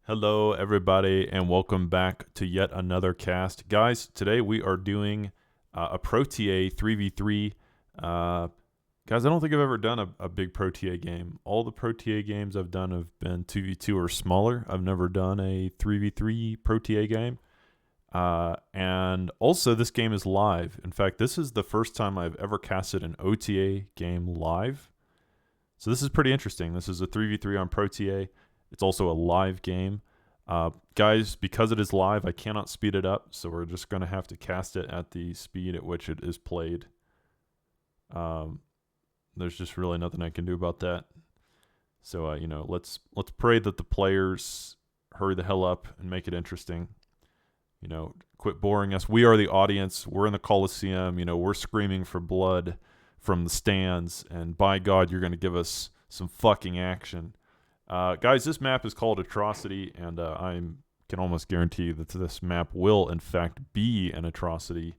Hello, everybody, and welcome back to yet another cast. Guys, today we are doing a ProTA 3v3. Guys, I don't think I've ever done a big ProTA game. All the ProTA games I've done have been 2v2 or smaller. I've never done a 3v3 ProTA game. And also, this game is live. In fact, this is the first time I've ever casted an OTA game live. So this is pretty interesting. This is a 3v3 on ProTA. It's also a live game. Guys, because it is live, I cannot speed it up, so we're just going to have to cast it at the speed at which it is played. There's just really nothing I can do about that. So, let's pray that the players hurry the hell up and make it interesting. Quit boring us. We are the audience. We're in the Coliseum. We're screaming for blood from the stands, and by God, you're going to give us some fucking action. Guys, this map is called Atrocity, and I can almost guarantee you that this map will, in fact, be an atrocity.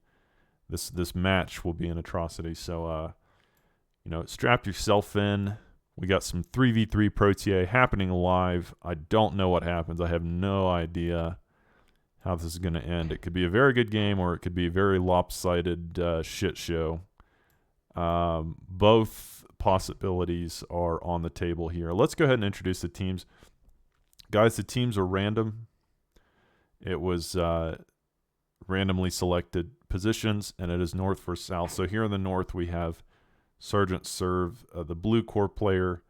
This match will be an atrocity. So, strap yourself in. We got some 3v3 ProTA happening live. I don't know what happens. I have no idea how this is going to end. It could be a very good game, or it could be a very lopsided shit show. Both possibilities are on the table here. Let's go ahead and introduce the teams. Guys, the teams are random. It was randomly selected positions, and it is north versus south. So here in the north, we have Sergeant Serve, the blue core player,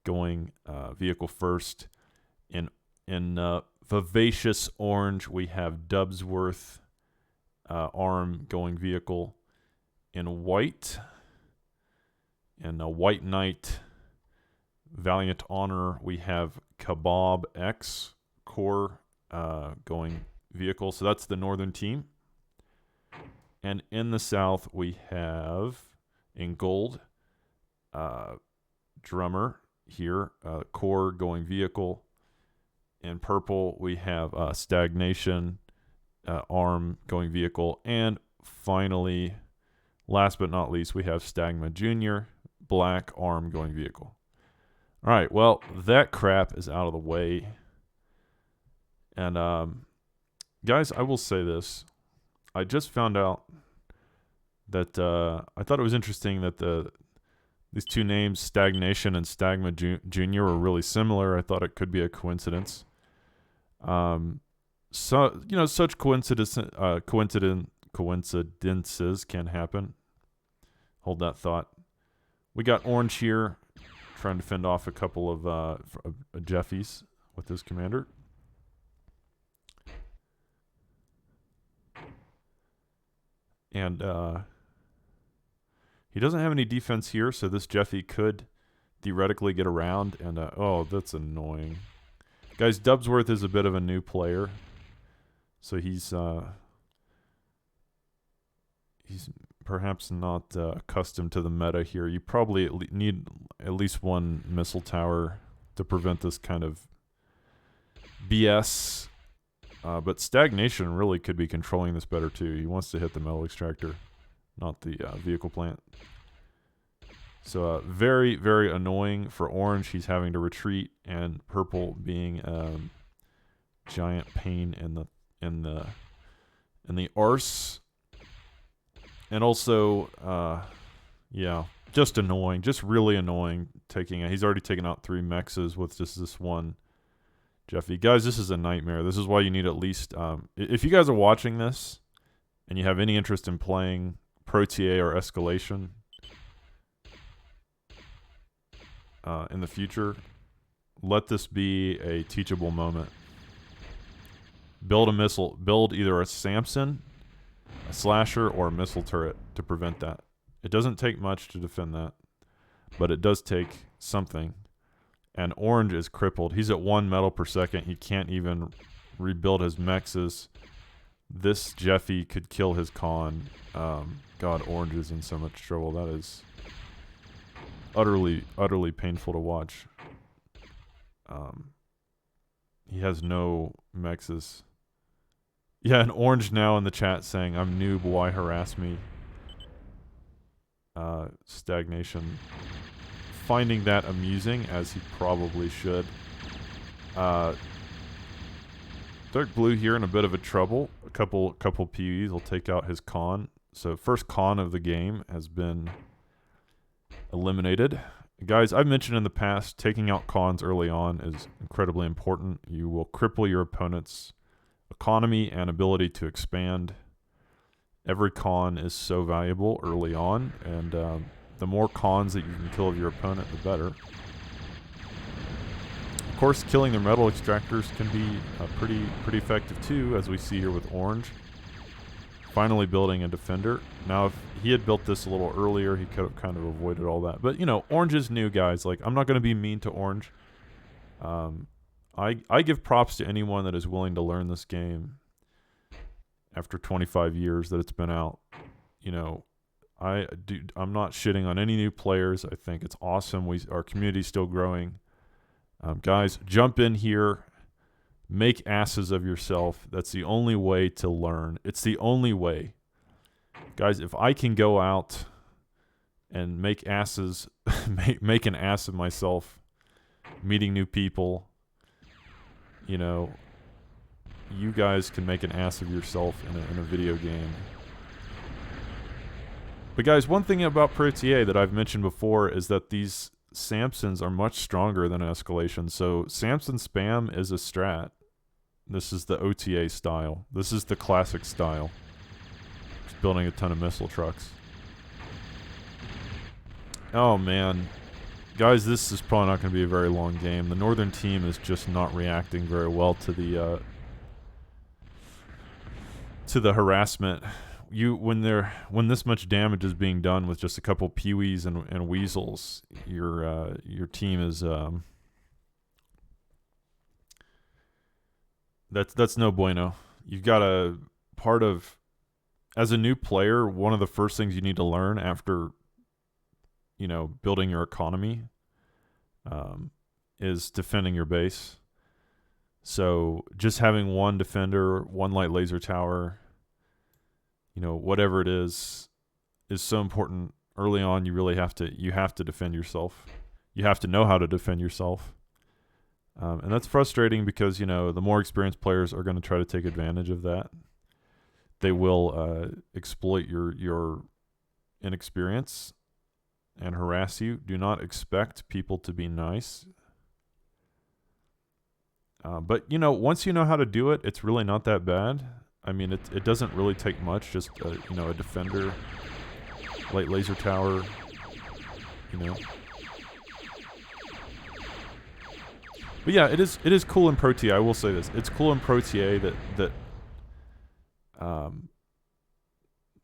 going vehicle first. In vivacious orange, we have Dubsworth, arm going vehicle. In white, in a White Knight, Valiant Honor, we have Kebab X core going vehicle. So that's the northern team. And in the south, we have, in gold, Drummer here, core going vehicle. In purple, we have Stagnation, arm going vehicle. And finally, last but not least, we have Stagma Jr., black arm going vehicle. All right, well, that crap is out of the way. And, guys, I will say this. I just found out that I thought it was interesting that these two names, Stagnation and Stagma Jr., are really similar. I thought it could be a coincidence. Such coincidences can happen. Hold that thought. We got Orange here, trying to fend off a couple of Jeffies with his commander. And he doesn't have any defense here, so this Jeffy could theoretically get around. And oh, that's annoying. Guys, Dubsworth is a bit of a new player, so he's perhaps not accustomed to the meta here. You probably need at least one missile tower to prevent this kind of BS. But Stagnation really could be controlling this better too. He wants to hit the metal extractor, not the vehicle plant. So very, very annoying for Orange. He's having to retreat, and Purple being giant pain in the arse. And also, just annoying, just really annoying. He's already taken out 3 mexes with just this one Jeffy. Guys, this is a nightmare. This is why you need at least, if you guys are watching this and you have any interest in playing ProTA or Escalation in the future, let this be a teachable moment. Build either a Samson, a slasher, or a missile turret to prevent that. It doesn't take much to defend that, but it does take something. And Orange is crippled. He's at 1 metal per second. He can't even rebuild his mexes. This Jeffy could kill his con. God, Orange is in so much trouble. That is utterly, utterly painful to watch. He has no mexes. Yeah, and Orange now in the chat saying, "I'm noob, why harass me?" Stagnation. Finding that amusing, as he probably should. Dark Blue here in a bit of a trouble. A couple PvEs will take out his con. So first con of the game has been eliminated. Guys, I've mentioned in the past, taking out cons early on is incredibly important. You will cripple your opponent's economy and ability to expand. Every con is so valuable early on, and the more cons that you can kill of your opponent, the better. Of course, killing their metal extractors can be pretty effective too, as we see here with Orange. Finally building a defender. Now, if he had built this a little earlier, he could have kind of avoided all that. But, you know, Orange is new, guys. Like, I'm not going to be mean to Orange. I give props to anyone that is willing to learn this game after 25 years that it's been out. You know, I'm not shitting on any new players. I think it's awesome. Our community's still growing. Guys, jump in here. Make asses of yourself. That's the only way to learn. It's the only way. Guys, if I can go out and make asses, make an ass of myself, meeting new people, you know, you guys can make an ass of yourself in a video game. But guys, one thing about ProTA that I've mentioned before is that these Samsons are much stronger than escalation. So Samson spam is a strat. This is the OTA style. This is the classic style. Just building a ton of missile trucks. Oh man. Guys, this is probably not going to be a very long game. The northern team is just not reacting very well to the harassment. When this much damage is being done with just a couple peewees and weasels, your team is that's no bueno. You've got as a new player, one of the first things you need to learn after, you know, building your economy, is defending your base. So just having one defender, one light laser tower, you know, whatever it is so important early on. You have to defend yourself. You have to know how to defend yourself. And that's frustrating because, you know, the more experienced players are going to try to take advantage of that. They will exploit your inexperience and harass you. Do not expect people to be nice. But, you know, once you know how to do it, it's really not that bad. I mean, it doesn't really take much. Just, you know, a defender, light laser tower, you know. But yeah, it is cool in ProTA. I will say this: it's cool in ProTA that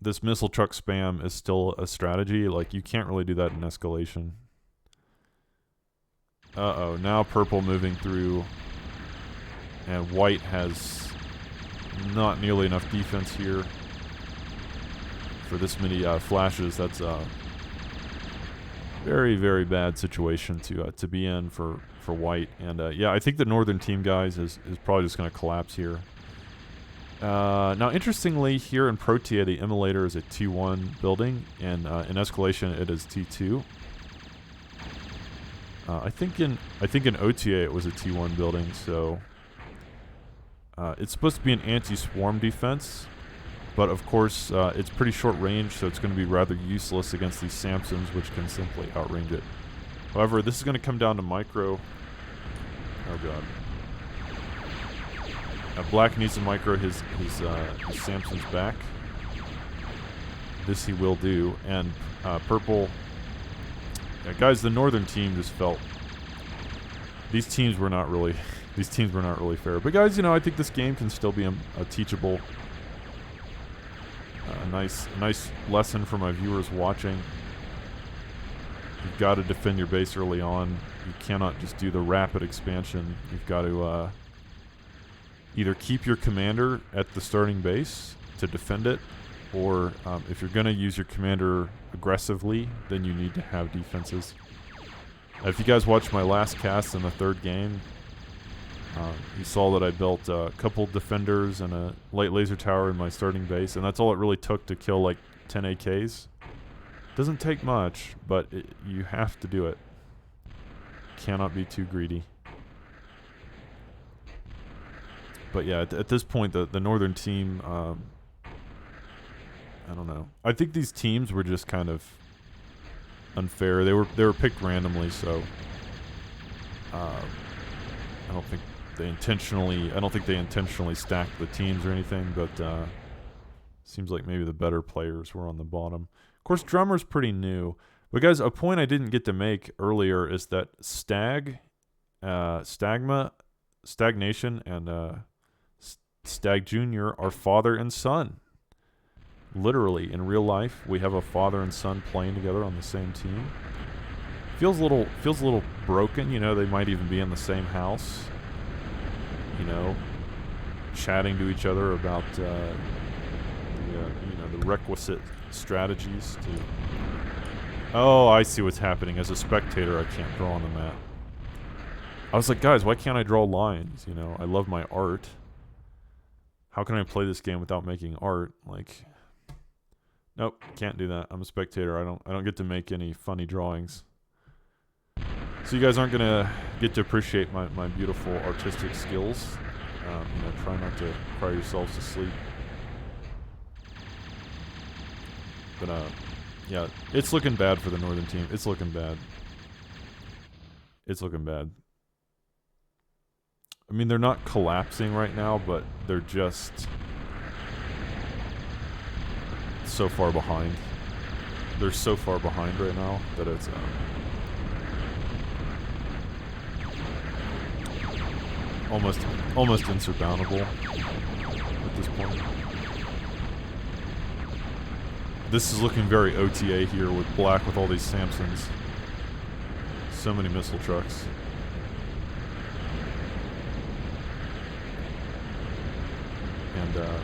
this missile truck spam is still a strategy. Like, you can't really do that in escalation. Now purple moving through, and white has not nearly enough defense here for this many flashes. That's a very, very bad situation to be in for white. And yeah, I think the northern team, guys, is probably just going to collapse here. Now, interestingly, here in ProTA, the Immolator is a T1 building, and in escalation, it is T2. I think in OTA it was a T1 building, so it's supposed to be an anti-swarm defense, but of course it's pretty short range, so it's going to be rather useless against these Samsons, which can simply outrange it. However, this is going to come down to micro. Oh god. Black needs to micro his Samson's back. This he will do, and purple. Yeah, guys, the northern team just felt these teams were not really fair. But guys, you know, I think this game can still be a teachable, nice lesson for my viewers watching. You've got to defend your base early on. You cannot just do the rapid expansion. You've got to either keep your commander at the starting base to defend it, or if you're going to use your commander aggressively, then you need to have defenses. If you guys watched my last cast in the third game, you saw that I built a couple defenders and a light laser tower in my starting base, and that's all it really took to kill like 10 AKs. Doesn't take much, but you have to do it. Cannot be too greedy. But yeah, at this point, the northern team, I don't know. I think these teams were just kind of unfair. They were picked randomly, so I don't think they intentionally stacked the teams or anything. But seems like maybe the better players were on the bottom. Of course, drummer's pretty new. But guys, a point I didn't get to make earlier is that Stagnation, and Stag Jr. are father and son. Literally, in real life, we have a father and son playing together on the same team. Feels a little broken, you know. They might even be in the same house, you know, chatting to each other about the requisite strategies to. Oh, I see what's happening. As a spectator, I can't draw on the map. I was like, guys, why can't I draw lines? You know, I love my art. How can I play this game without making art? Like, nope, can't do that. I'm a spectator. I don't get to make any funny drawings. So you guys aren't gonna get to appreciate my beautiful artistic skills. You know, try not to cry yourselves to sleep. But yeah, it's looking bad for the northern team. It's looking bad. It's looking bad. I mean, they're not collapsing right now, but they're just so far behind. They're so far behind right now that it's almost insurmountable at this point. This is looking very OTA here with black with all these Samsons. So many missile trucks. And, of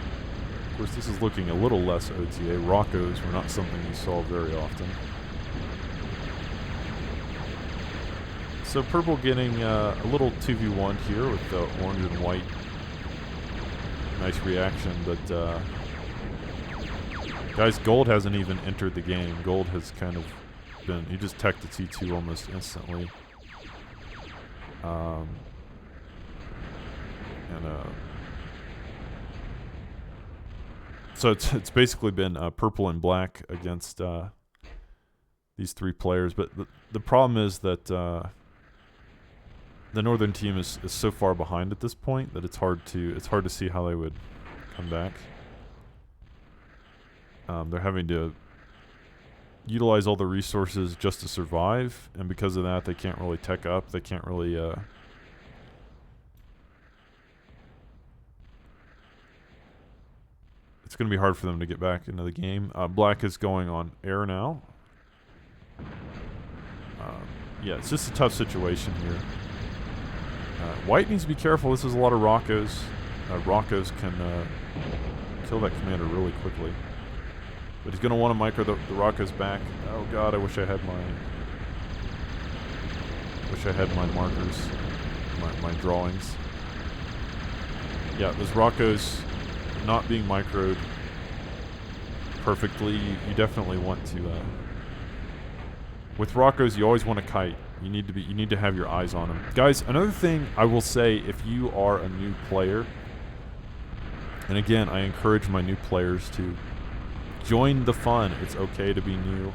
course, this is looking a little less OTA. Roccos were not something you saw very often. So purple getting a little 2v1 here with the orange and white. Nice reaction, but guys, gold hasn't even entered the game. Gold has kind of been, he just teched the T2 almost instantly. So it's basically been purple and black against these three players, but the problem is that the northern team is so far behind at this point that it's hard to see how they would come back. They're having to utilize all the resources just to survive, and because of that, they can't really tech up. They can't really it's going to be hard for them to get back into the game. Black is going on air now. Yeah, it's just a tough situation here. White needs to be careful. This is a lot of Roccos. Roccos can kill that commander really quickly. But he's going to want to micro the Roccos back. Oh god, I wish I had my markers, my drawings. Yeah, those Roccos not being microed perfectly, you definitely want to with Roccos you always want to kite. You need to have your eyes on them. Guys, another thing I will say, if you are a new player, and again, I encourage my new players to join the fun. It's okay to be new.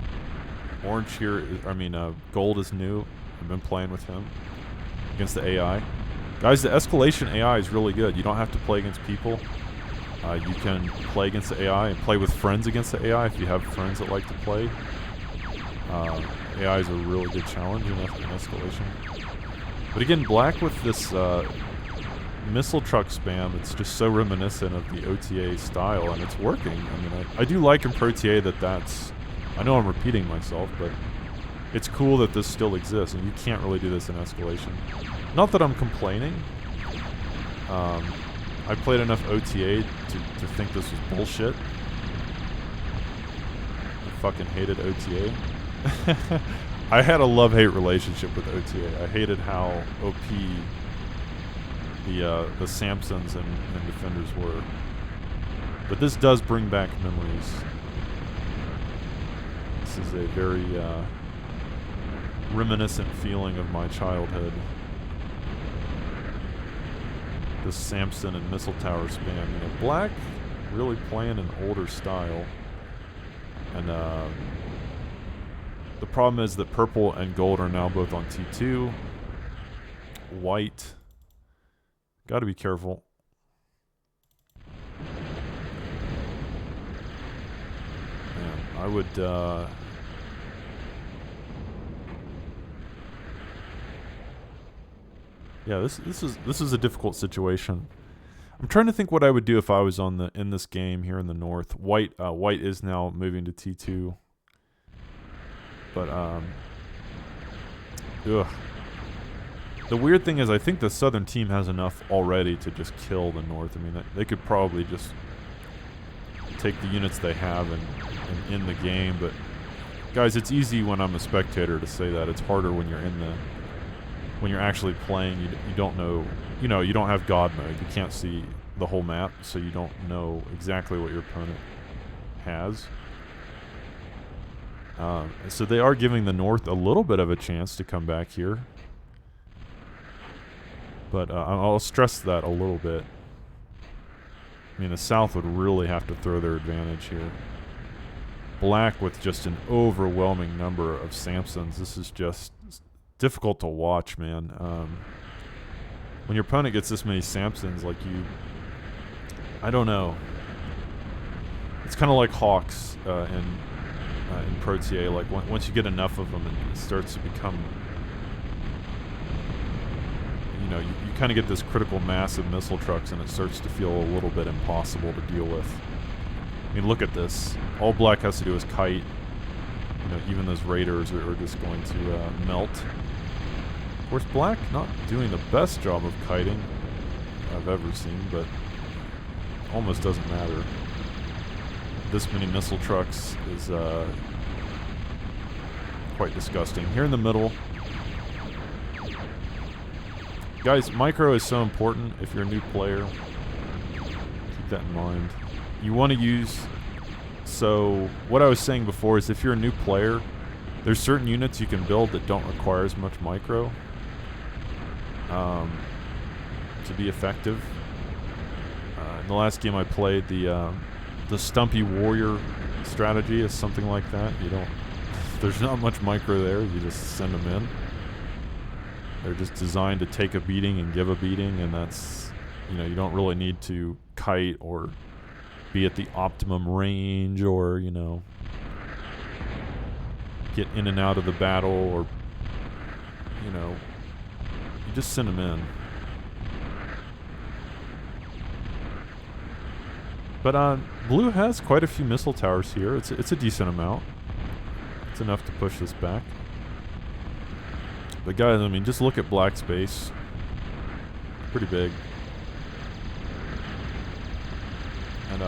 Orange here gold is new. I've been playing with him against the AI. Guys, the escalation AI is really good. You don't have to play against people. You can play against the AI and play with friends against the AI if you have friends that like to play. AI is a really good challenge in escalation. But again, black with this missile truck spam, it's just so reminiscent of the OTA style, and it's working. I mean, I do like in ProTA that's... I know I'm repeating myself, but it's cool that this still exists, and you can't really do this in escalation. Not that I'm complaining. I played enough OTA to think this was bullshit. I fucking hated OTA. I had a love-hate relationship with OTA. I hated how OP the Samsons and defenders were. But this does bring back memories. This is a very reminiscent feeling of my childhood. this Samson and missile tower spam. You know, black really playing an older style. And the problem is that purple and gold are now both on T2. White. Got to be careful. Man, I would... yeah, this is a difficult situation. I'm trying to think what I would do if I was in this game here in the north. White is now moving to T2. But ugh. The weird thing is I think the southern team has enough already to just kill the north. I mean, they could probably just take the units they have and end the game, but guys, it's easy when I'm a spectator to say that. It's harder when you're actually playing. You don't know, you don't have God mode. You can't see the whole map, so you don't know exactly what your opponent has. So they are giving the north a little bit of a chance to come back here. But I'll stress that a little bit. I mean, the south would really have to throw their advantage here. Black with just an overwhelming number of Samsons. This is just difficult to watch, man. When your opponent gets this many Samsons, like I don't know. It's kind of like Hawks in ProTA. Like once you get enough of them, it starts to become, you kind of get this critical mass of missile trucks, and it starts to feel a little bit impossible to deal with. I mean, look at this. All black has to do is kite. Even those raiders are just going to melt. Of course, black not doing the best job of kiting I've ever seen, but almost doesn't matter. This many missile trucks is quite disgusting. Here in the middle, guys, micro is so important if you're a new player. Keep that in mind. You want to use... So, what I was saying before is if you're a new player, there's certain units you can build that don't require as much micro to be effective. In the last game I played, the Stumpy Warrior strategy is something like that. There's not much micro there, you just send them in. They're just designed to take a beating and give a beating, and that's, you don't really need to kite or be at the optimum range or, get in and out of the battle, or, you just send them in. But blue has quite a few missile towers here. It's a decent amount. It's enough to push this back. But guys, I mean, just look at black space. Pretty big. And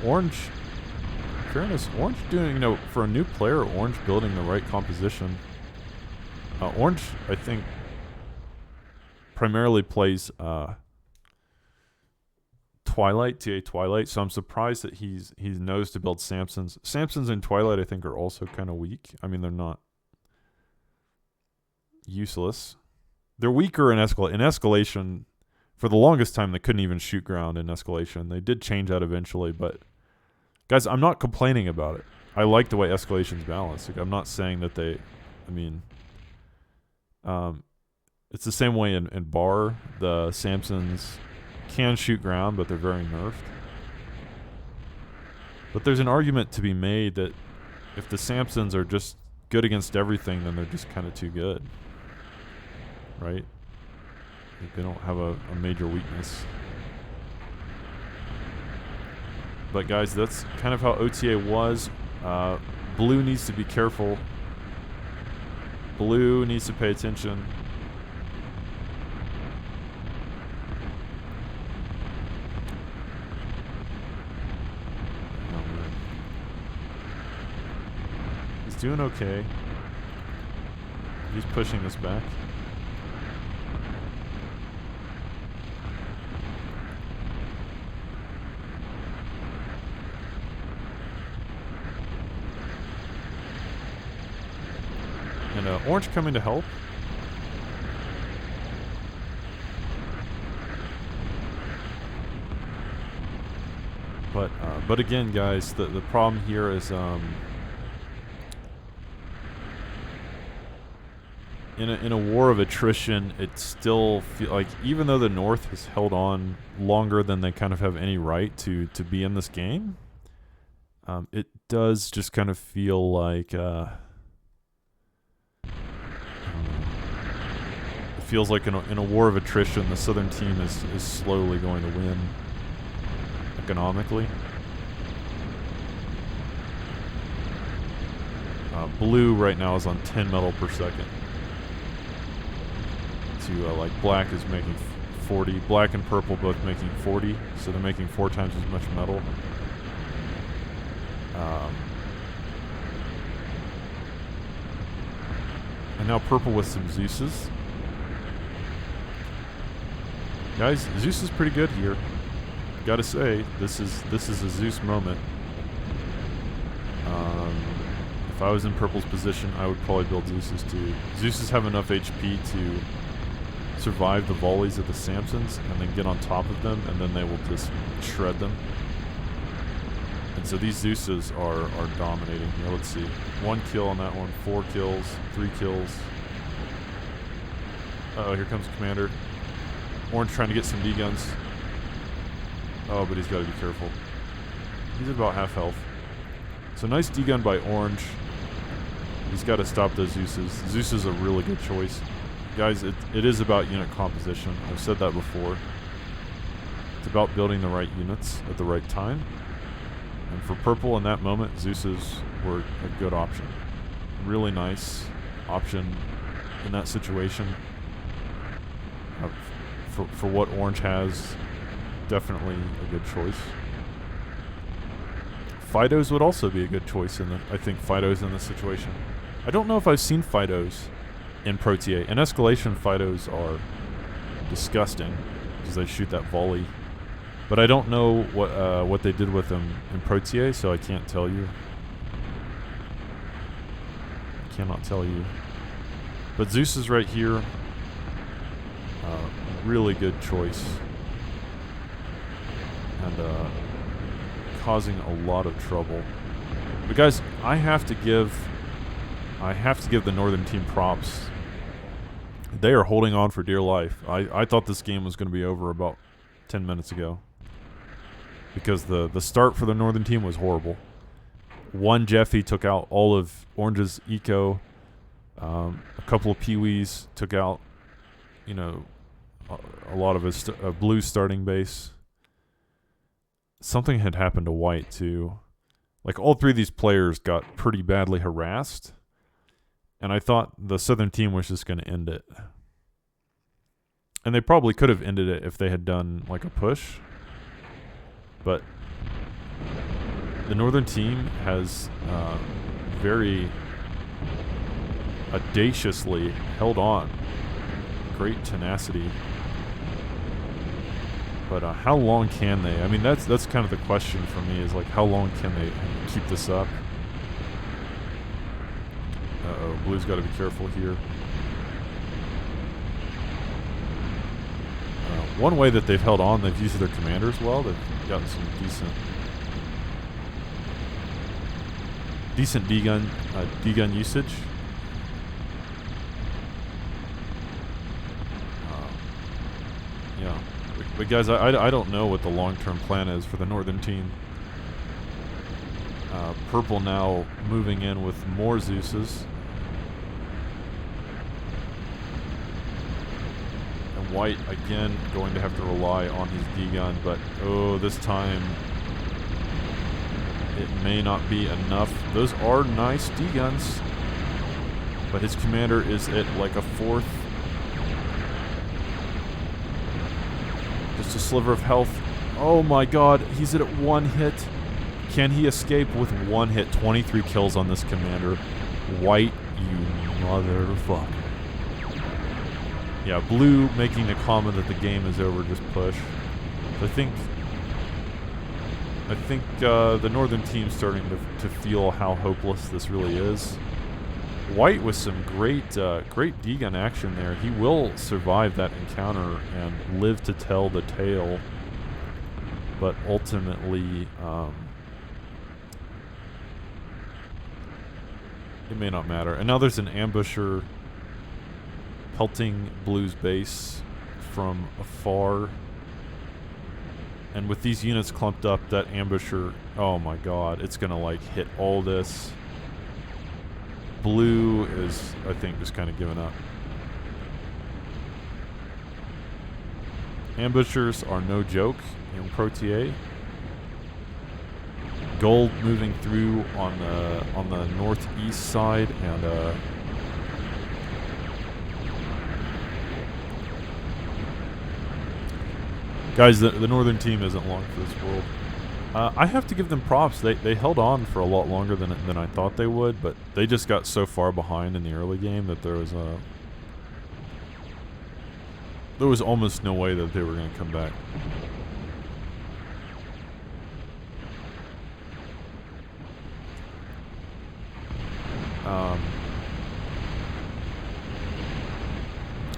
orange, in fairness, orange doing, for a new player, orange building the right composition. Orange, I think, primarily plays Twilight, TA Twilight, so I'm surprised that he knows to build Samsons. Samsons in Twilight, I think, are also kind of weak. I mean, they're not useless. They're weaker in Escalation. For the longest time, they couldn't even shoot ground in Escalation. They did change that eventually, but guys, I'm not complaining about it. I like the way Escalation's balanced. Like, I'm not saying that it's the same way in Bar. The Samsons can shoot ground, but they're very nerfed. But there's an argument to be made that if the Samsons are just good against everything, then they're just kind of too good. Right? Like, they don't have a major weakness. But guys, that's kind of how OTA was. Blue needs to be careful. Blue needs to pay attention. Oh man. He's doing okay. He's pushing this back. And orange coming to help. But again, guys, the problem here is in a war of attrition, it still feel like even though the North has held on longer than they kind of have any right to be in this game, it does just kind of feel like it feels like in a war of attrition, the Southern team is slowly going to win economically. Blue right now is on 10 metal per second. Like black is making 40. Black and purple both making 40, so they're making 4 times as much metal. And now purple with some Zeuses. Guys, Zeus is pretty good here. Gotta say, this is a Zeus moment. If I was in purple's position, I would probably build Zeus's too. Zeus's have enough HP to survive the volleys of the Samsons and then get on top of them, and then they will just shred them. And so these Zeuses are dominating here. Let's see. 1 kill on that one, 4 kills, 3 kills. Uh-oh, here comes Commander. Orange trying to get some D-guns. Oh, but he's got to be careful. He's at about half health. So nice D-gun by Orange. He's got to stop those Zeuses. Zeus is a really good choice. Guys, it is about unit composition. I've said that before. It's about building the right units at the right time. And for purple in that moment, Zeus's were a good option. Really nice option in that situation. For what orange has, definitely a good choice. Fidos would also be a good choice I think Fidos in this situation. I don't know if I've seen Fidos in ProTA. In Escalation, Fidos are disgusting because they shoot that volley. But I don't know what they did with them in ProTA, so I can't tell you. I cannot tell you. But Zeus is right here. Really good choice. And causing a lot of trouble. But guys, I have to give the Northern team props. They are holding on for dear life. I thought this game was going to be over about 10 minutes ago. Because the start for the Northern team was horrible. One Jeffy took out all of Orange's eco. A couple of Pee-wees took out, a lot of his blue starting base. Something had happened to white too. Like all 3 of these players got pretty badly harassed. And I thought the Southern team was just going to end it. And they probably could have ended it if they had done like a push. But the Northern team has very audaciously held on. Great tenacity. But how long can they? I mean, that's kind of the question for me, is like, how long can they keep this up? Uh-oh, blue's got to be careful here. One way that they've held on, they've used their commanders well. They've gotten some decent D-gun usage. Yeah. But guys, I don't know what the long-term plan is for the Northern team. Purple now moving in with more Zeuses. And white, again, going to have to rely on his D-gun, but this time it may not be enough. Those are nice D-guns, but his commander is at like a 4th. Just a sliver of health. Oh my god, he's at 1 hit. Can he escape with 1 hit? 23 kills on this commander. White, you motherfucker. Yeah, blue making the comment that the game is over, just push. So I think the Northern team's starting to feel how hopeless this really is. White with some great D-gun action there. He will survive that encounter and live to tell the tale but ultimately it may not matter. And now there's an ambusher pelting Blue's base from afar. And with these units clumped up, that ambusher, oh my god, it's gonna like hit all this. Blue is, I think, just kind of giving up. Ambushers are no joke in ProTA. Gold moving through on the northeast side, and guys, the northern team isn't long for this world. I have to give them props. They held on for a lot longer than I thought they would, but they just got so far behind in the early game that there was almost no way that they were going to come back.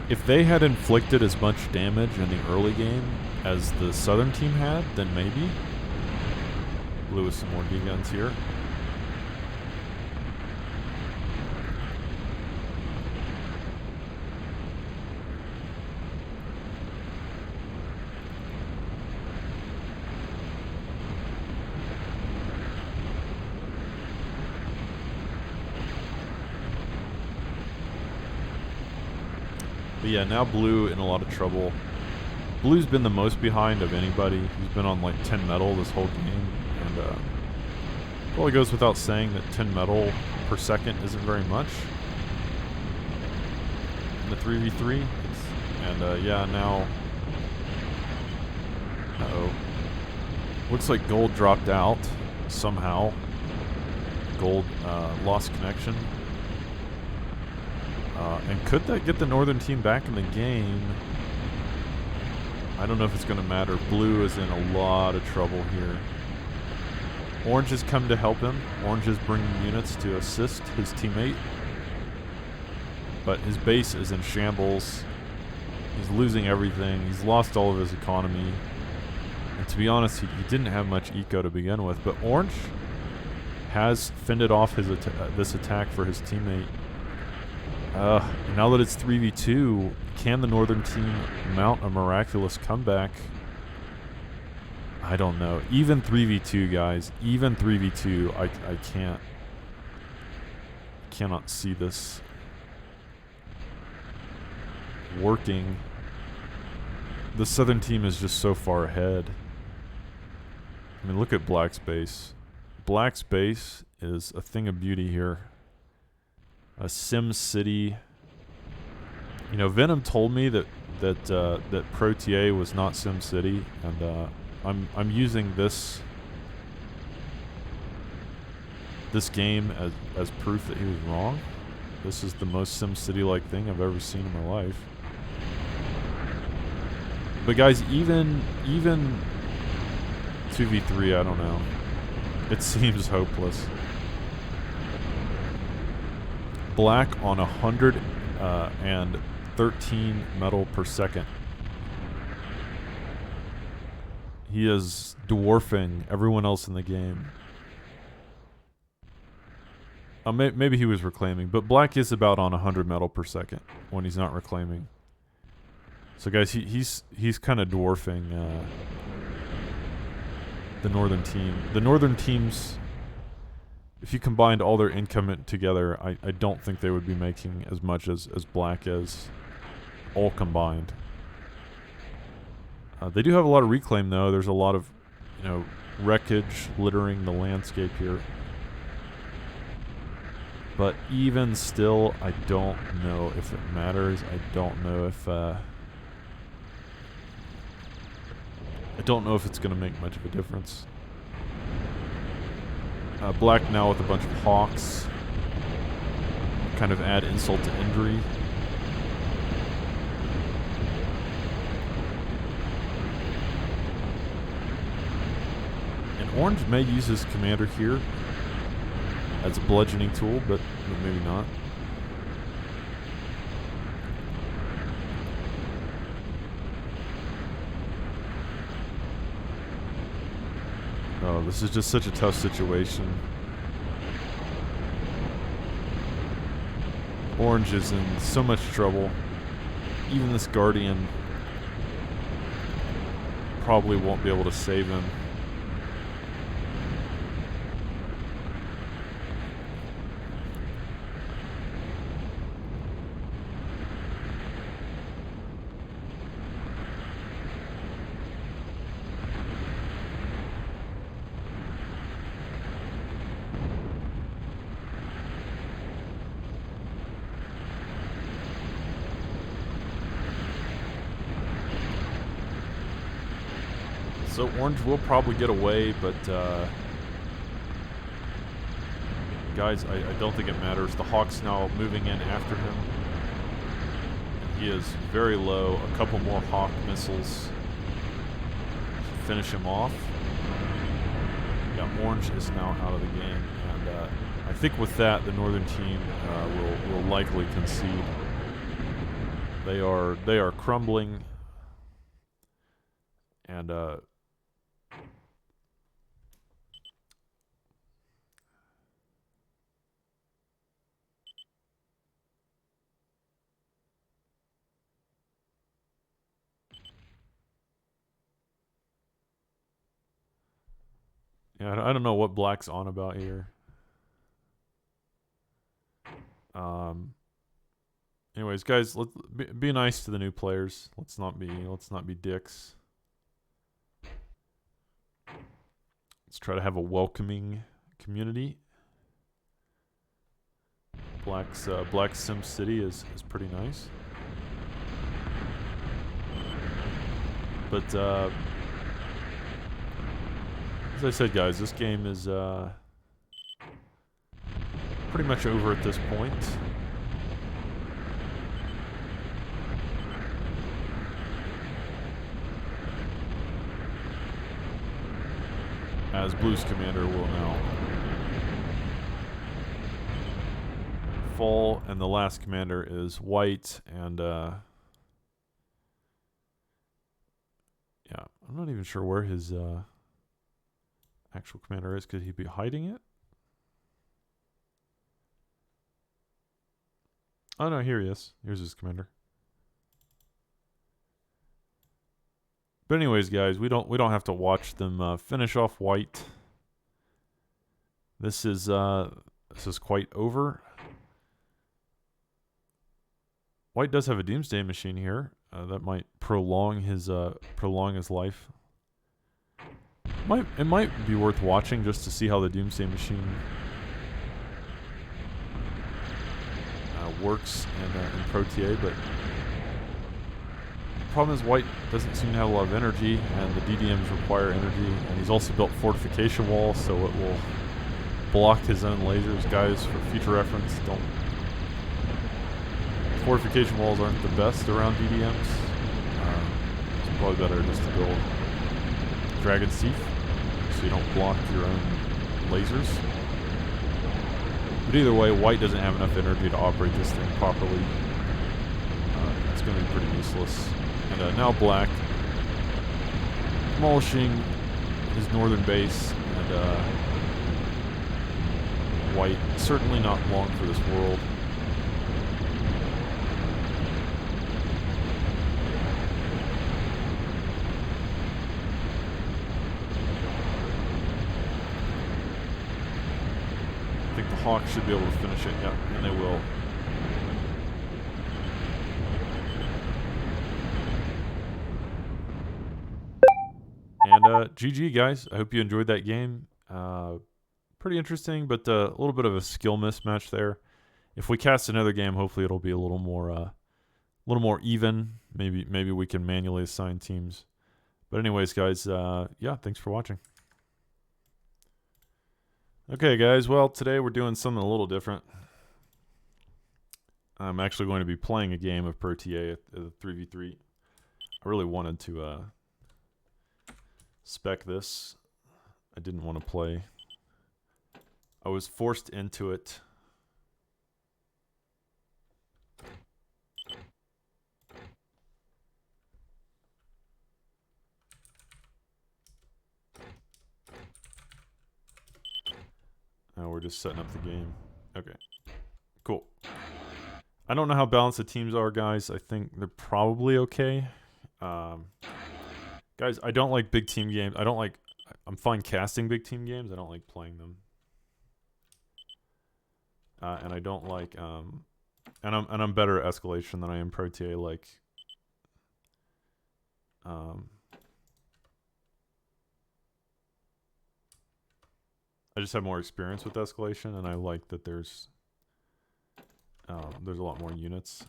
If they had inflicted as much damage in the early game as the southern team had, then maybe. Blue with some more D-guns here. But yeah, now Blue in a lot of trouble. Blue's been the most behind of anybody. He's been on like 10 metal this whole game. And probably goes without saying that 10 metal per second isn't very much in the 3v3. And yeah, now... Uh-oh. Looks like Gold dropped out somehow. Gold lost connection. And could that get the northern team back in the game? I don't know if it's going to matter. Blue is in a lot of trouble here. Orange has come to help him. Orange is bringing units to assist his teammate. But his base is in shambles. He's losing everything. He's lost all of his economy. And to be honest, he didn't have much eco to begin with. But Orange has fended off his this attack for his teammate. Now that it's 3v2, can the northern team mount a miraculous comeback? I don't know. Even 3v2, guys. Even 3v2, I cannot see this working. The southern team is just so far ahead. I mean, look at Black's base. Black's base is a thing of beauty here. A Sim City. You know, Venom told me that ProTA was not Sim City, and I'm using this game as proof that he was wrong. This is the most Sim City-like thing I've ever seen in my life. But guys, even 2v3, I don't know. It seems hopeless. Black on 113 metal per second. He is dwarfing everyone else in the game. Maybe he was reclaiming, but Black is about on 100 metal per second when he's not reclaiming. So guys, he's kind of dwarfing the northern team. The northern teams, if you combined all their income together, I don't think they would be making as much as Black is, all combined. They do have a lot of reclaim, though. There's a lot of, you know, wreckage littering the landscape here. But even still, I don't know if it matters. I don't know if it's going to make much of a difference. Black now with a bunch of hawks. Kind of add insult to injury. And Orange may use his commander here as a bludgeoning tool, but maybe not. Oh, this is just such a tough situation. Orange is in so much trouble. Even this Guardian probably won't be able to save him. So Orange will probably get away, but guys, I don't think it matters. The Hawk's now moving in after him. He is very low. A couple more Hawk missiles should finish him off. Yeah, Orange is now out of the game, and I think with that, the Northern team will likely concede. They are crumbling, and yeah, I don't know what Black's on about here. Anyways, guys, let's be nice to the new players. Let's not be dicks. Let's try to have a welcoming community. Black Sim City is pretty nice. But as I said, guys, this game is pretty much over at this point. As Blue's commander will now fall, and the last commander is White, and yeah, I'm not even sure where his actual commander is. Could he be hiding it? Oh no, here he is. Here's his commander. But anyways, guys, we don't have to watch them finish off White. This is quite over. White does have a Doomsday Machine here that might prolong his life. It might be worth watching just to see how the Doomsday Machine works in ProTA, but the problem is White doesn't seem to have a lot of energy, and the DDMs require energy, and he's also built fortification walls, so it will block his own lasers. Guys, for future reference, don't. Fortification walls aren't the best around DDMs. It's probably better just to build Dragon's Teeth, so you don't block your own lasers. But either way, White doesn't have enough energy to operate this thing properly. It's going to be pretty useless. And now Black, demolishing his northern base, and White certainly not long for this world. I think the Hawks should be able to finish it, yeah, and they will. And GG, guys. I hope you enjoyed that game. Pretty interesting, but a little bit of a skill mismatch there. If we cast another game, hopefully it'll be a little more even. Maybe we can manually assign teams. But anyways, guys, yeah, thanks for watching. Okay, guys, well, today we're doing something a little different. I'm actually going to be playing a game of ProTA at the 3v3. I really wanted to spec this. I didn't want to play. I was forced into it. Oh, we're just setting up the game. Okay. Cool. I don't know how balanced the teams are, guys. I think they're probably okay. Guys, I don't like big team games. I'm fine casting big team games. I don't like playing them. And I don't like, and I'm better at escalation than I am ProTA. Like, I just have more experience with escalation, and I like that there's a lot more units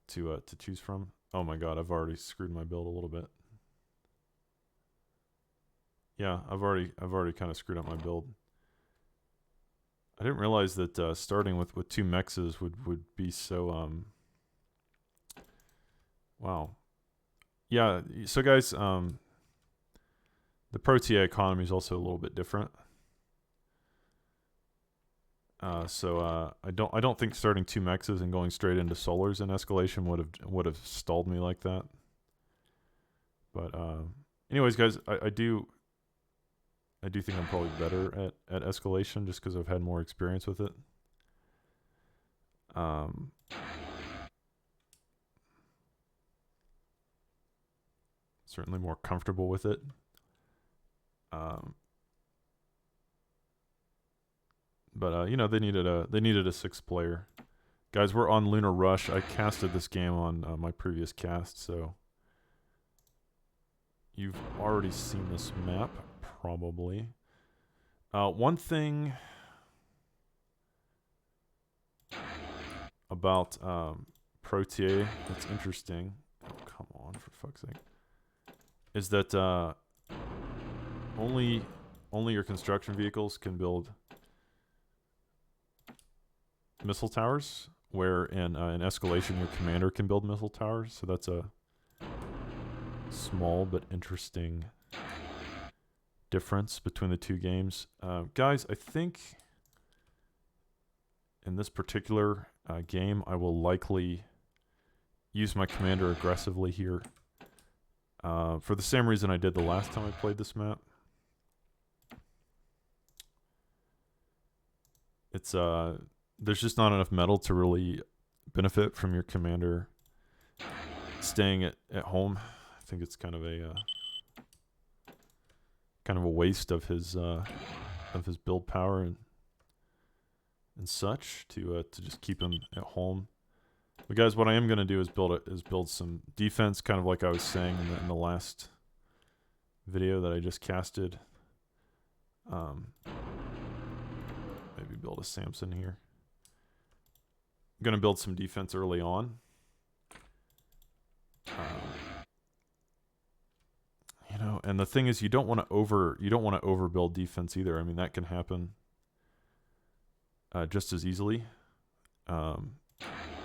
to choose from. Oh my god, I've already screwed my build a little bit. Yeah, I've already kind of screwed up my build. I didn't realize that starting with 2 mexes would be so wow. Yeah, so guys, the ProTA economy is also a little bit different. So I don't think starting 2 mexes and going straight into solars in escalation would have stalled me like that. But anyways, guys, I do think I'm probably better at escalation just because I've had more experience with it. Certainly more comfortable with it. But you know, they needed a 6th player. Guys, we're on Lunar Rush. I casted this game on my previous cast, so you've already seen this map, probably. One thing about ProTA that's interesting, oh, come on, for fuck's sake, is that only your construction vehicles can build missile towers, where in escalation your commander can build missile towers. So that's a small but interesting difference between the 2 games. Guys, I think in this particular game I will likely use my commander aggressively here, for the same reason I did the last time I played this map. It's there's just not enough metal to really benefit from your commander staying at home. I think it's kind of a waste of his build power and such to just keep him at home. But guys, what I am gonna do is build some defense, kind of like I was saying in the last video that I just casted. Maybe build a Samson here. I'm gonna build some defense early on. You know, and the thing is, you don't want to overbuild defense either. I mean, that can happen just as easily.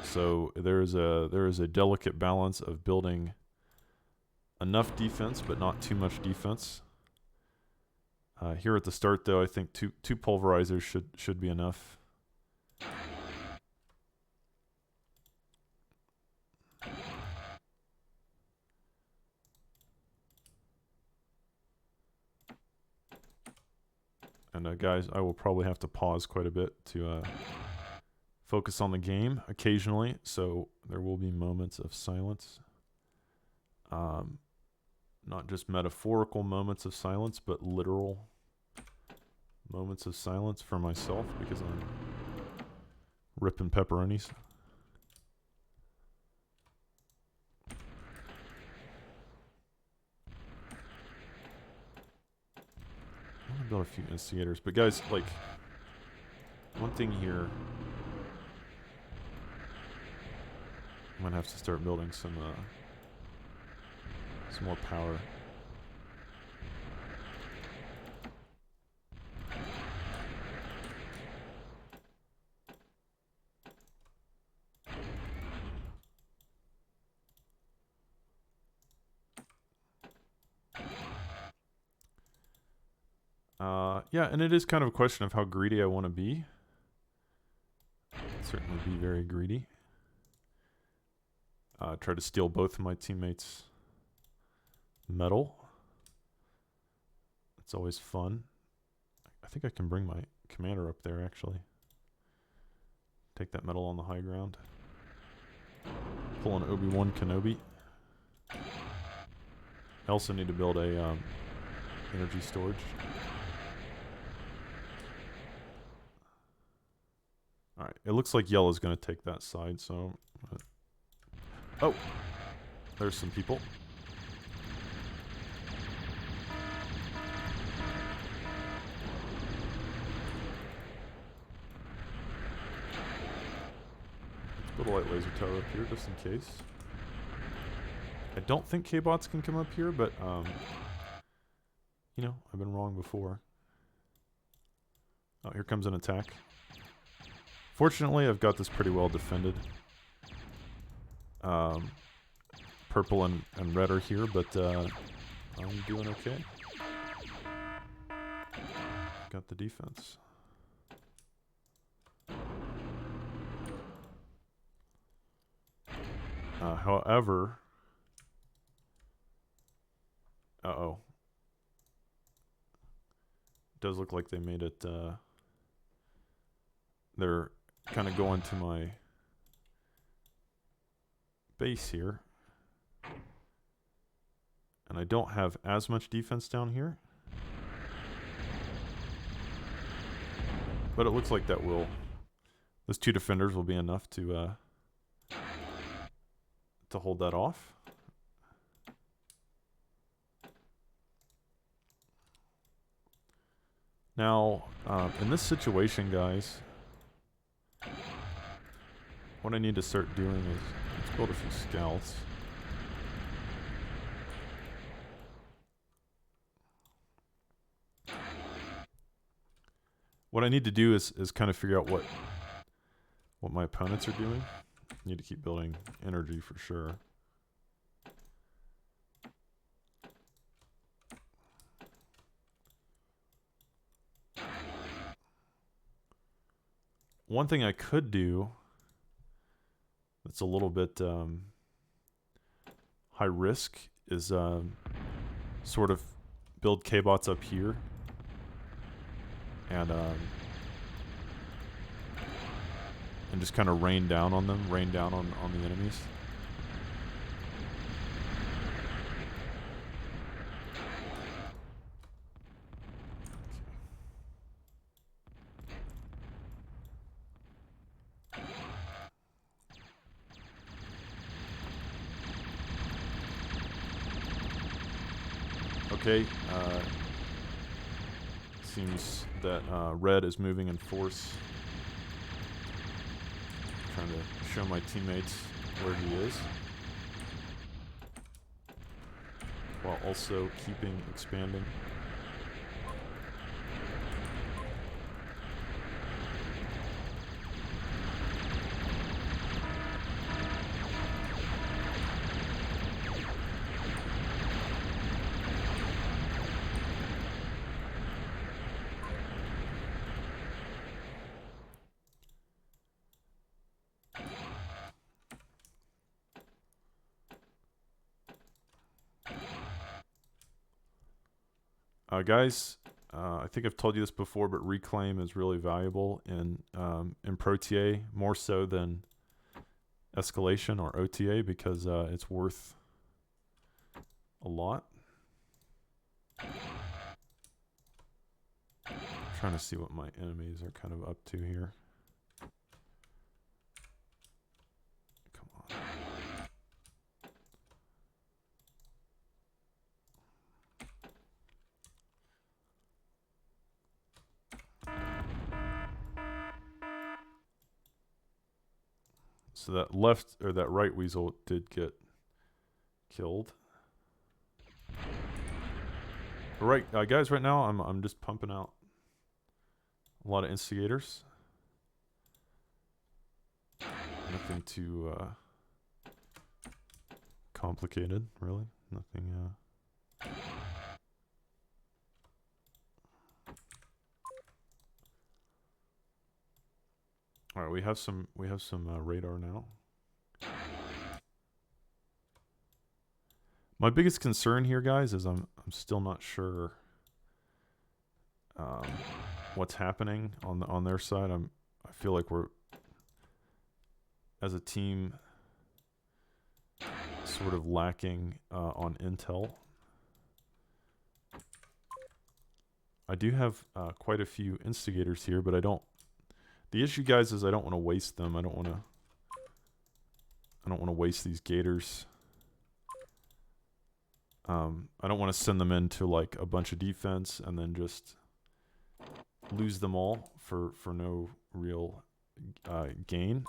So there is a delicate balance of building enough defense but not too much defense. Here at the start, though, I think two pulverizers should be enough. And guys, I will probably have to pause quite a bit to focus on the game occasionally, so there will be moments of silence. Not just metaphorical moments of silence, but literal moments of silence for myself, because I'm ripping pepperonis. I'm gonna build a few instigators, but guys, like, one thing here, I'm gonna have to start building some more power. Yeah, and it is kind of a question of how greedy I want to be. I'll certainly be very greedy. Try to steal both of my teammates' metal. It's always fun. think I can bring my commander up there, actually. Take that metal on the high ground. Pull an Obi-Wan Kenobi. I also need to build a energy storage. Alright, it looks like yellow's going to take that side, so... oh! There's some people. Let's put a light laser tower up here, just in case. I don't think K-bots can come up here, but, you know, I've been wrong before. Oh, here comes an attack. Fortunately, I've got this pretty well defended. Purple and red are here, but I'm doing okay. Got the defense. However... uh-oh. Does look like they made it, they're kind of going to my base here. And I don't have as much defense down here. But it looks like that will... those two defenders will be enough to hold that off. Now, in this situation, guys, what I need to start doing is, let's build a few scouts. What I need to do is kind of figure out what my opponents are doing. I need to keep building energy for sure. One thing I could do that's a little bit high risk is sort of build K-bots up here and just kind of rain down on them, rain down on the enemies. Okay, seems that red is moving in force. Trying to show my teammates where he is, while also keeping expanding. Guys, I think I've told you this before, but reclaim is really valuable in ProTA, more so than escalation or OTA, because it's worth a lot. Trying to see what my enemies are kind of up to here. Come on. So that left or that right weasel did get killed. All right, guys. Right now, I'm just pumping out a lot of instigators. Nothing too complicated, really. Nothing. All right, we have some radar now. My biggest concern here, guys, is I'm still not sure what's happening on their side. I feel like we're, as a team, sort of lacking on intel. I do have quite a few instigators here, but I don't. The issue, guys, is I don't want to waste them. I don't want to waste these gators. I don't want to send them into like a bunch of defense and then just lose them all for no real gain.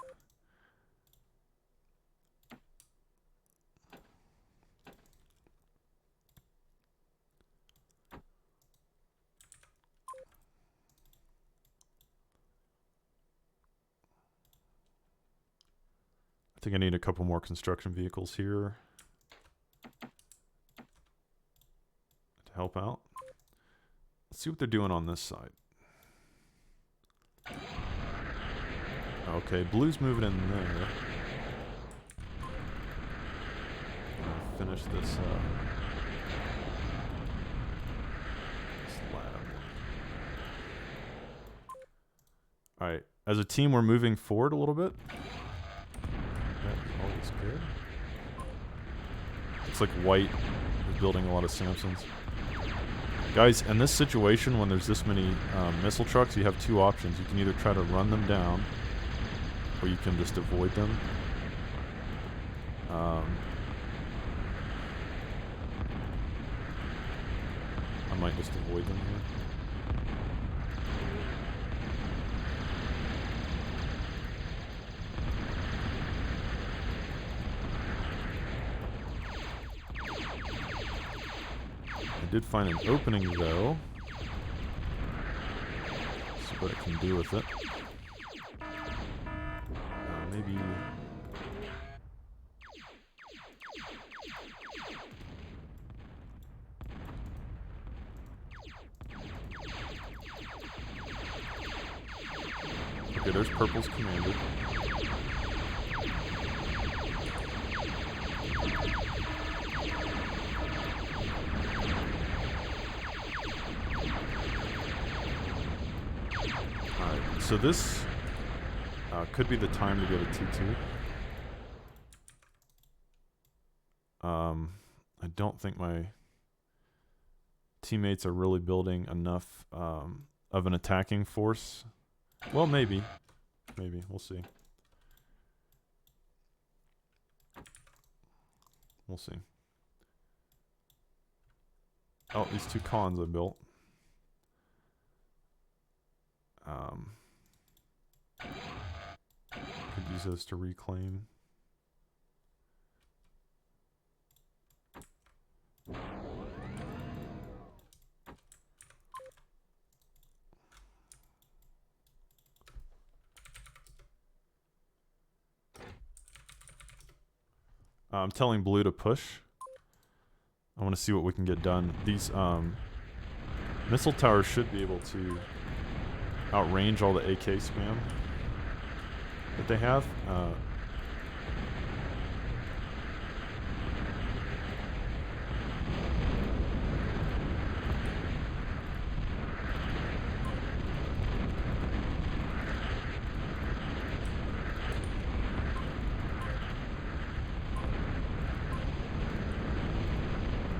I think I need a couple more construction vehicles here to help out. Let's see what they're doing on this side. Okay, blue's moving in there. Finish this lab. Alright, as a team we're moving forward a little bit. That's always good. Looks like white is building a lot of Samsons. Guys, in this situation when there's this many missile trucks, you have two options. You can either try to run them down, or you can just avoid them. I might just avoid them here. I did find an opening though. See what I can do with it. Maybe. Okay, there's purple's commander. Alright, so this could be the time to get a T2. I don't think my teammates are really building enough of an attacking force. Well, maybe. Maybe. We'll see. We'll see. Oh, these two cons I built. Could use those to reclaim. I'm telling blue to push. I want to see what we can get done. These missile towers should be able to outrange all the AK spam that they have.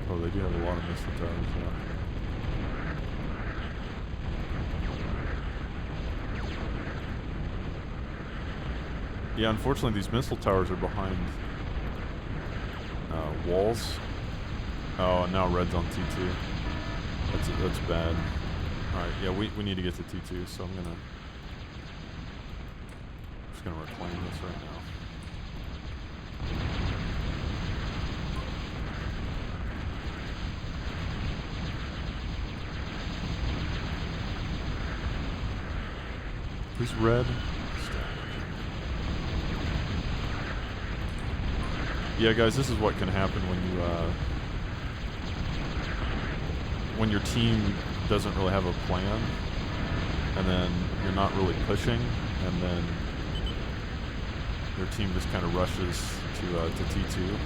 Oh, they do have a lot of missile towers, yeah. Yeah, unfortunately these missile towers are behind walls. Oh, and now red's on T2. That's bad. Alright, yeah, we need to get to T2, so I'm just gonna reclaim this right now. Who's red? Yeah, guys, this is what can happen when your team doesn't really have a plan, and then you're not really pushing, and then your team just kind of rushes to T2,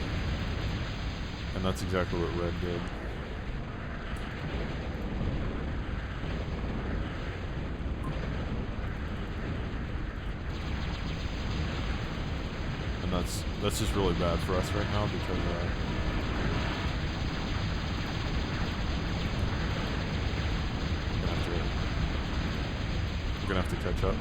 and that's exactly what red did. that's just really bad for us right now because we're gonna have to catch up.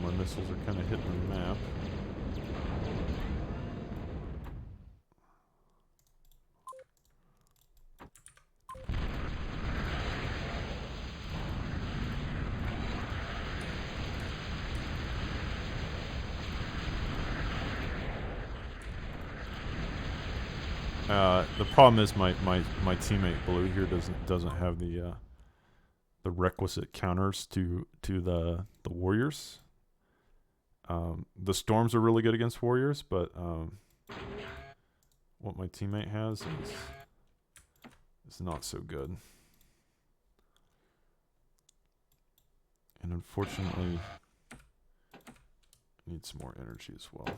My missiles are kind of hitting the map. The problem is my teammate Blue here doesn't have the requisite counters to the warriors. The storms are really good against warriors, but what my teammate has is not so good. And unfortunately, needs more energy as well.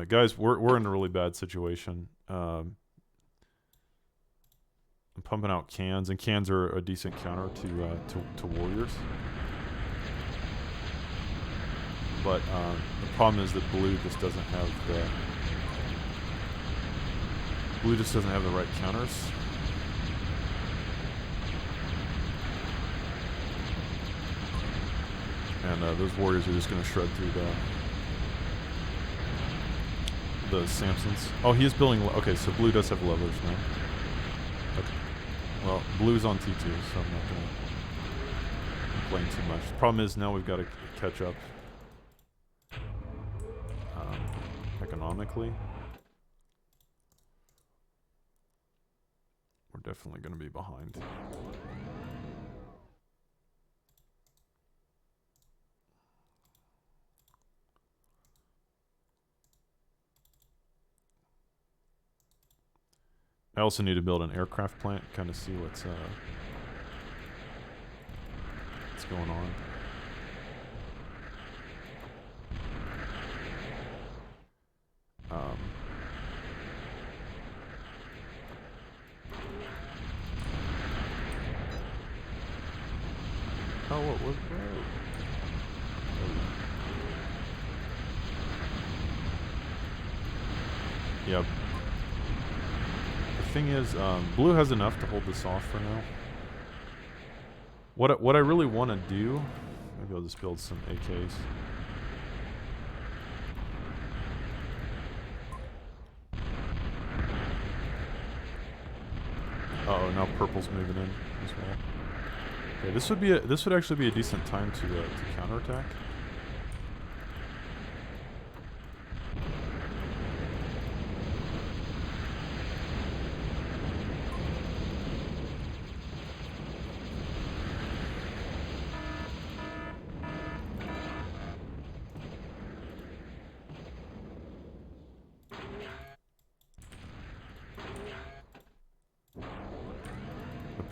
Guys, we're in a really bad situation. I'm pumping out cans, and cans are a decent counter to warriors. But the problem is that blue just doesn't have the right counters. And those warriors are just going to shred through the Samsons. Oh, he is building. Okay, so blue does have levelers now. Okay. Well, blue's on T2, so I'm not going to complain too much. The problem is now we've got to catch up economically. We're definitely going to be behind. I also need to build an aircraft plant, kind of see what's going on. Oh, what was that? Yeah. The thing is, blue has enough to hold this off for now. What I really want to do, maybe I'll just build some AKs. Uh oh, now purple's moving in as well. Okay, this would actually be a decent time to counterattack.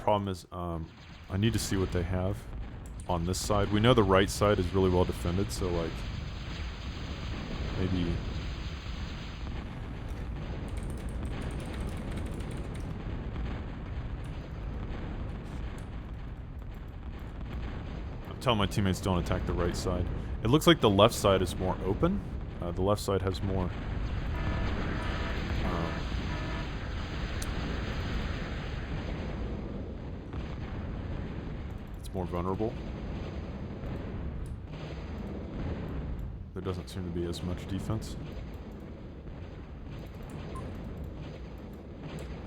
Problem is, I need to see what they have on this side. We know the right side is really well defended, so like maybe I'm telling my teammates don't attack the right side. It looks like the left side is more open. The left side has more more vulnerable. There doesn't seem to be as much defense.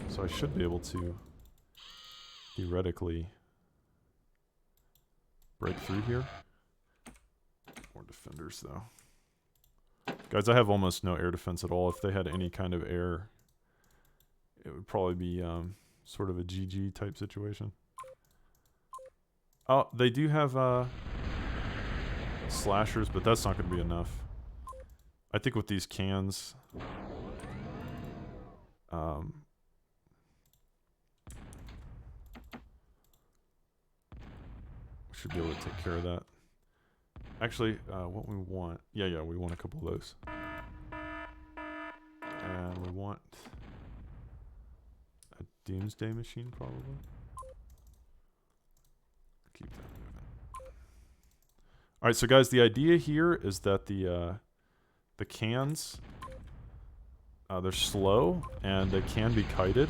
So I should be able to theoretically break through here. More defenders though. Guys, I have almost no air defense at all. If they had any kind of air, it would probably be sort of a GG type situation. Oh, they do have slashers, but that's not going to be enough. I think with these cans, we should be able to take care of that. Actually, what we want... Yeah, we want a couple of those. And we want a doomsday machine, probably. Keep that moving. Alright, so guys, the idea here is that the cans, they're slow, and they can be kited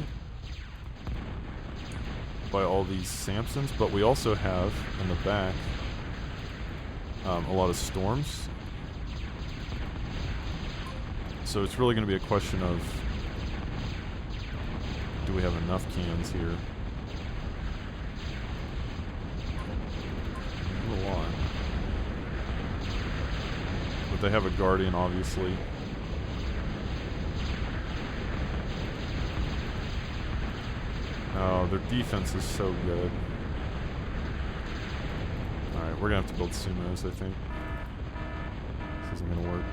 by all these Samsons, but we also have, in the back, a lot of storms. So it's really going to be a question of, do we have enough cans here? Not a lot. But they have a guardian, obviously. Oh, their defense is so good. Alright, we're going to have to build sumos, I think. This isn't going to work.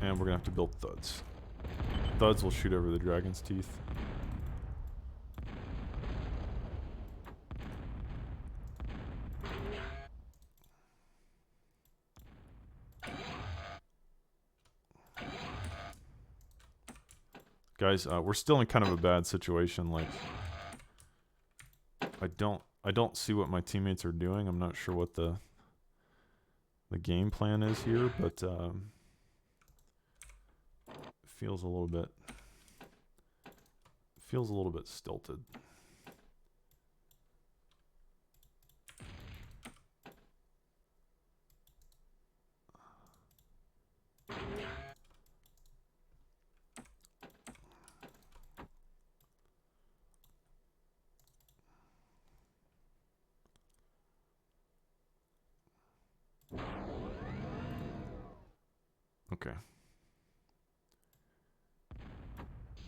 And we're going to have to build thuds. Thuds will shoot over the dragon's teeth. Guys, we're still in kind of a bad situation. Like, I don't see what my teammates are doing. I'm not sure what the game plan is here, but feels a little bit stilted. Okay.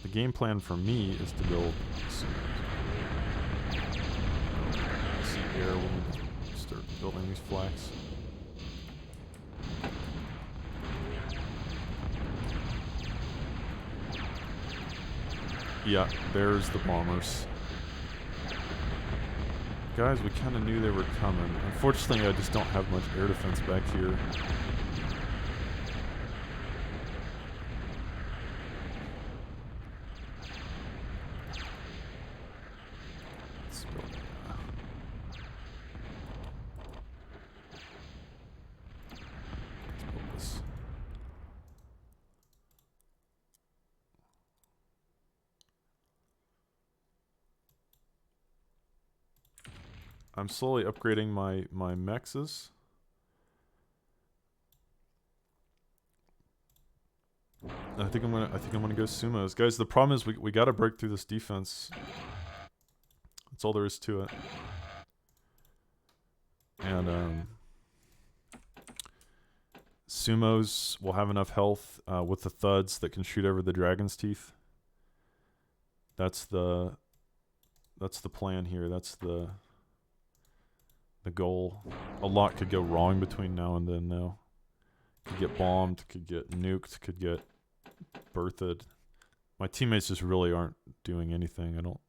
The game plan for me is to build I see air. We need to start building these flags. Yeah, there's the bombers. Guys, we kind of knew they were coming. Unfortunately, I just don't have much air defense back here. I'm slowly upgrading my mexes. I think I'm gonna go sumos. Guys, the problem is we gotta break through this defense. That's all there is to it. And sumos will have enough health with the thuds that can shoot over the dragon's teeth. That's the plan here. That's the goal. A lot could go wrong between now and then, though. Could get bombed, could get nuked, could get berthed. My teammates just really aren't doing anything. I don't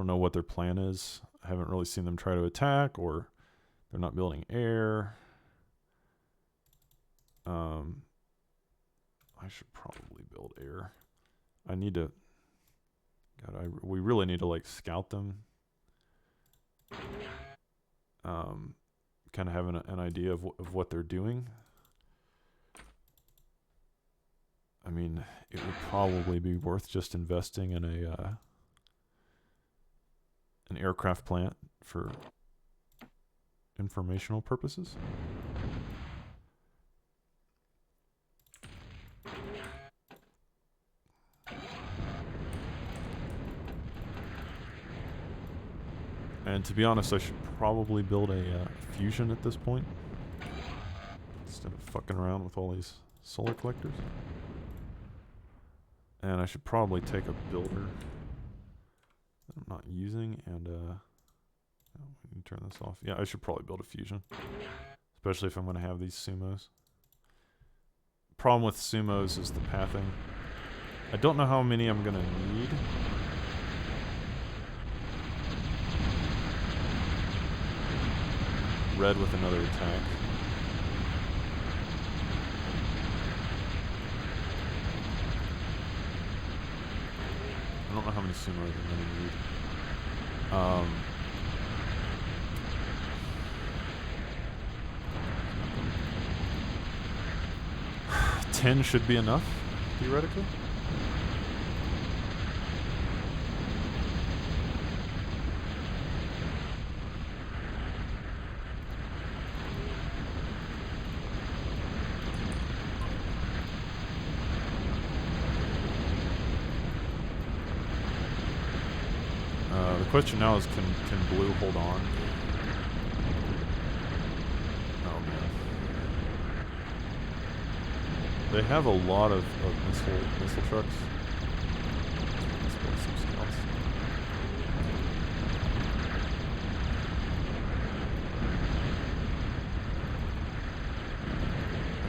know what their plan is. I haven't really seen them try to attack, or they're not building air. I should probably build air. I need to... God, we really need to, like, scout them. Kind of having an idea of what they're doing. I mean, it would probably be worth just investing in an aircraft plant for informational purposes. And to be honest, I should probably build a fusion at this point, instead of fucking around with all these solar collectors. And I should probably take a builder that I'm not using and turn this off. Yeah, I should probably build a fusion. Especially if I'm going to have these sumos. Problem with sumos is the pathing. I don't know how many I'm going to need. Red with another attack. I don't know how many sumos I'm going to need. 10 should be enough, theoretically. The question now is, can blue hold on? Oh man. They have a lot of missile trucks. Let's build some scouts.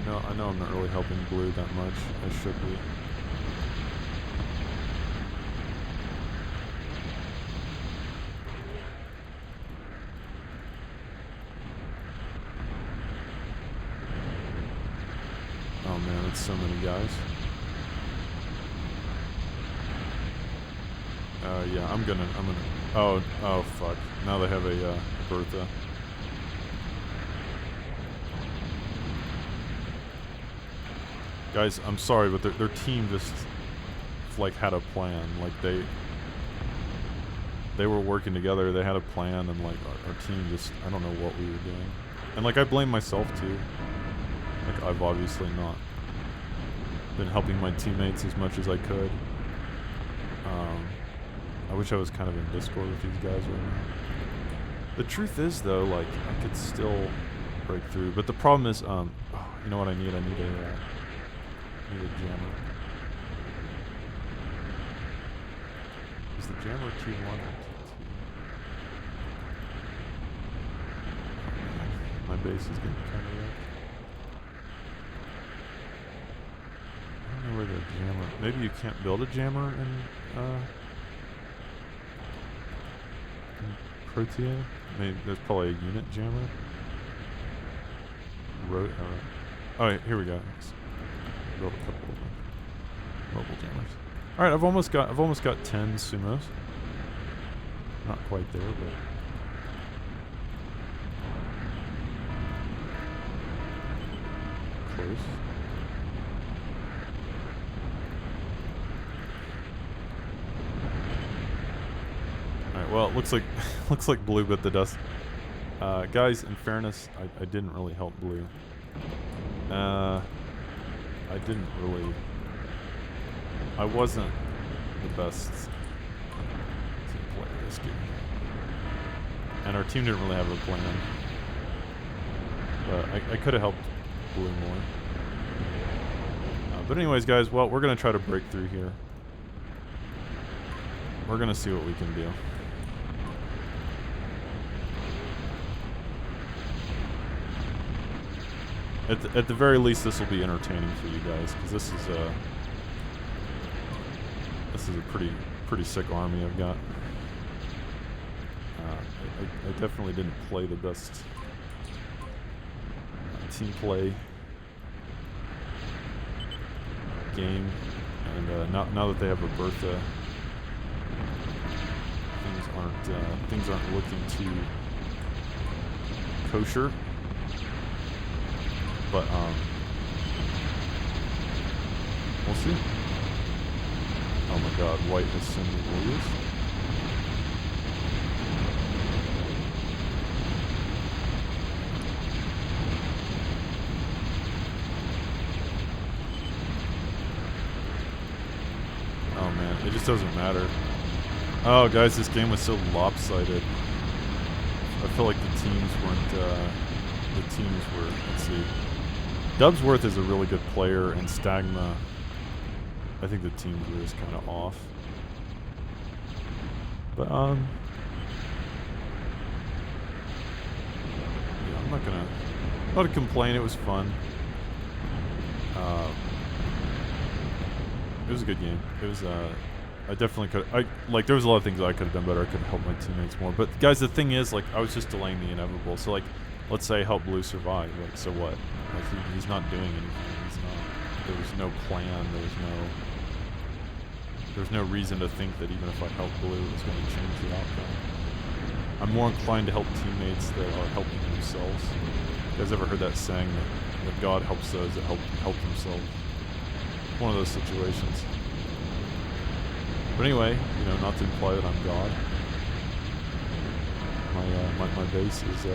I know I'm not really helping blue that much. I should be. Oh man, it's so many guys. Yeah, I'm gonna, oh fuck. Now they have a ProTA. Guys, I'm sorry, but their team just, like, had a plan. Like, they were working together, they had a plan, and, like, our team just, I don't know what we were doing. And, like, I blame myself, too. Like, I've obviously not been helping my teammates as much as I could. I wish I was kind of in Discord with these guys right now. The truth is, though, like, I could still break through. But the problem is, oh, you know what I need? I need a jammer. Is the jammer T1 or T2? My base is getting kind of wrecked. I don't know where the jammer... Maybe you can't build a jammer in ProTA? Maybe there's probably a unit jammer. Alright, here we go. Let's build a couple of mobile jammers. Alright, I've almost got 10 sumos. Not quite there, but close. Alright, well, it looks like blue bit the dust. Guys, in fairness, I didn't really help blue. I wasn't the best team player this game. And our team didn't really have a plan. But I could have helped blue more. But anyways, guys, well, we're going to try to break through here. We're going to see what we can do. At the very least, this will be entertaining for you guys, because this is a pretty sick army I've got. I definitely didn't play the best team play game, and now that they have a Bertha, things aren't looking too kosher. But we'll see. Oh my god, white has so many warriors. Oh man, it just doesn't matter. Oh guys, this game was so lopsided. I feel like the teams were, let's see. Dubsworth is a really good player, and Stagma, I think the teams were just kind of off. But, Not to complain, it was fun. It was a good game. It was, I definitely could, there was a lot of things I could have done better. I could have helped my teammates more. But guys, the thing is, like, I was just delaying the inevitable. So, like, let's say I help Blue survive. Like, so what? Like, he's not doing anything. He's not, there was no plan. There's no reason to think that even if I help Blue, it's going to change the outcome. I'm more inclined to help teammates that are helping themselves. You guys ever heard that saying that God helps those that help themselves? One of those situations. But anyway, you know, not to imply that I'm God. My base is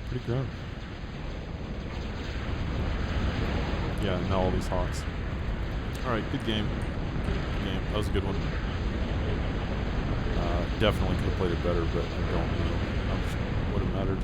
pretty grim. Yeah, now all these hawks. All right, good game. Good game. That was a good one. Definitely could have played it better, but I don't know. Would have mattered.